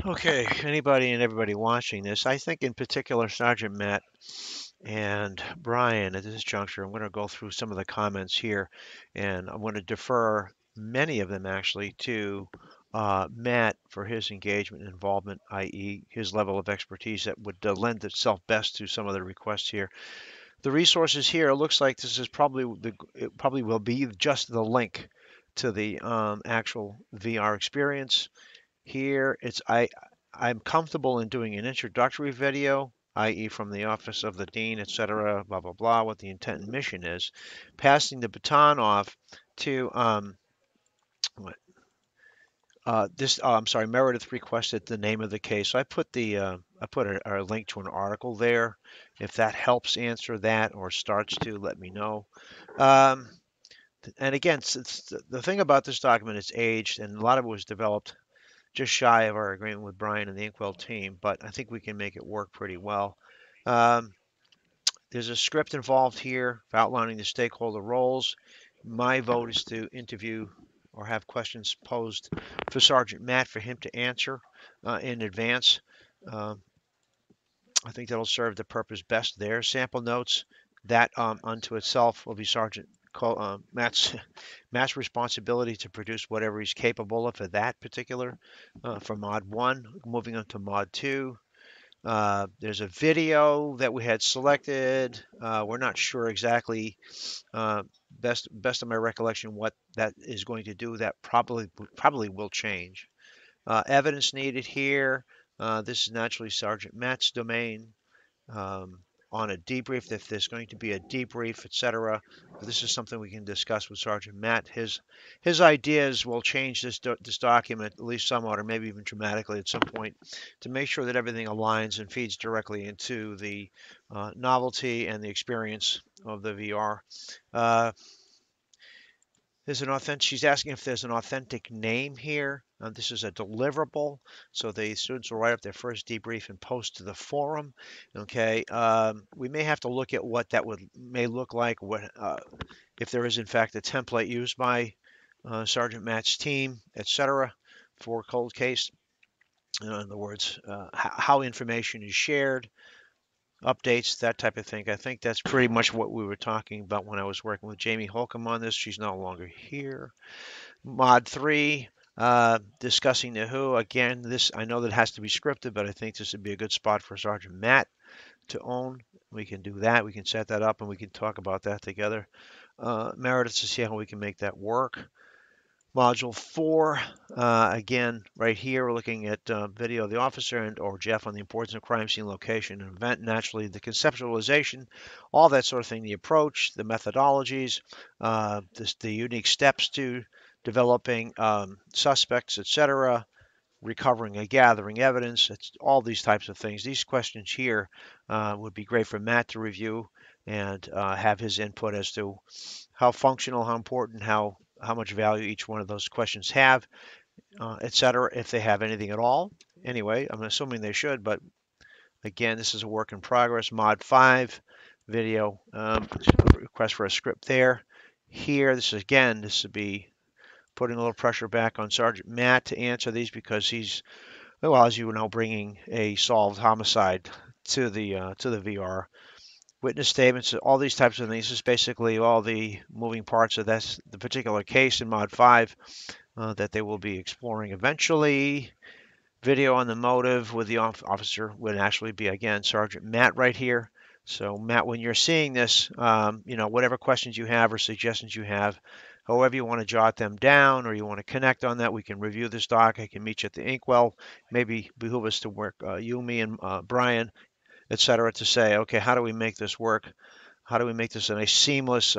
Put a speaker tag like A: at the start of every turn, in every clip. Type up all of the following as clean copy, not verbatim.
A: Okay, anybody and everybody watching this, I think in particular Sergeant Matt and Brian at this juncture, I'm going to go through some of the comments here, and I'm going to defer many of them actually to Matt for his engagement and involvement, i.e., his level of expertise that would lend itself best to some of the requests here. The resources here, it looks like this is probably it probably will be just the link to the actual VR experience. Here, I'm comfortable in doing an introductory video, i.e. from the office of the dean, etc., blah, blah, blah, what the intent and mission is, passing the baton off to what, I'm sorry, Meredith requested the name of the case. So I put a link to an article there. If that helps answer that or starts to, let me know. Um, and again, the thing about this document, it's aged, and a lot of it was developed just shy of our agreement with Brian and the Inkwell team, but I think we can make it work pretty well. Um, there's a script involved here for outlining the stakeholder roles. My vote is to interview or have questions posed for Sergeant Matt for him to answer in advance. Um, I think that'll serve the purpose best there. Sample notes, that unto itself will be Matt's Matt's responsibility to produce whatever he's capable of for that particular for mod one. Moving on to mod two. There's a video that we had selected. We're not sure exactly, uh, best of my recollection, what that is going to do. That probably will change. Evidence needed here. This is naturally Sergeant Matt's domain. Um, on a debrief, if there's going to be a debrief, etc. This is something we can discuss with Sergeant Matt. His ideas will change this document at least somewhat, or maybe even dramatically at some point, to make sure that everything aligns and feeds directly into the novelty and the experience of the VR. Uh, there's an authentic. She's asking if there's an authentic name here. This is a deliverable, so the students will write up their first debrief and post to the forum. Okay, we may have to look at what that would may look like. What if there is in fact a template used by Sergeant Matt's team, etc., for cold case. In other words, how information is shared, updates, that type of thing. I think that's pretty much what we were talking about when I was working with Jamie Holcomb on this. She's no longer here. Mod 3, discussing the Who. Again, this I know that has to be scripted, but I think this would be a good spot for Sergeant Matt to own. We can do that. We can set that up and we can talk about that together. Meredith, to see how we can make that work. Module 4, again, right here, we're looking at video of the officer and or Jeff on the importance of crime scene location and event, naturally the conceptualization, all that sort of thing, the approach, the methodologies, the unique steps to developing suspects, etc., recovering and gathering evidence. It's all these types of things. These questions here would be great for Matt to review and have his input as to how functional, how important, how much value each one of those questions have, etc., if they have anything at all. Anyway, I'm assuming they should, but again, this is a work in progress. Mod 5 video, request for a script there. Here, this would be putting a little pressure back on Sergeant Matt to answer these because he's, well, as you know, bringing a solved homicide to the VR. Witness statements, all these types of things. This is basically all the moving parts of the particular case in Mod 5 that they will be exploring eventually. Video on the motive with the officer would actually be, again, Sergeant Matt right here. So, Matt, when you're seeing this, whatever questions you have or suggestions you have, however you want to jot them down or you want to connect on that, we can review this doc. I can meet you at the Inkwell. Maybe behoove us to work, you, me, and Brian, etc., to say, okay, how do we make this work? How do we make this a seamless,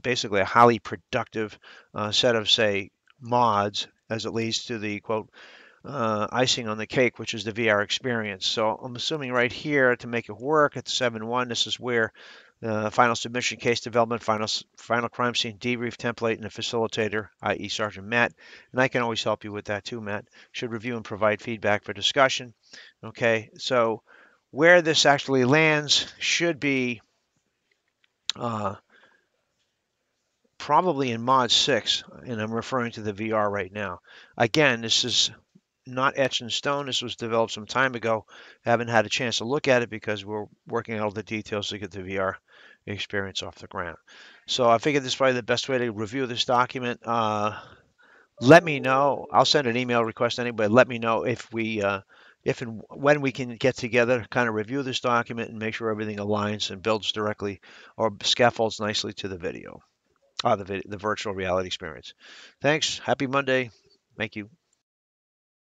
A: basically a highly productive set of, say, mods as it leads to the quote icing on the cake, which is the VR experience. So I'm assuming right here to make it work at the 7.1, this is where the final submission, case development, final crime scene debrief template, and a facilitator, i.e. Sergeant Matt. And I can always help you with that too, Matt. Should review and provide feedback for discussion. Okay, so where this actually lands should be uh, probably in mod 6, and I'm referring to the VR right now. Again, this is not etched in stone. This was developed some time ago. Haven't had a chance to look at it because we're working out all the details to get the VR experience off the ground. So I figured this is probably the best way to review this document. Let me know. I'll send an email request to anybody. Let me know if and when we can get together, kind of review this document and make sure everything aligns and builds directly or scaffolds nicely to the video, the virtual reality experience. Thanks. Happy Monday. Thank you.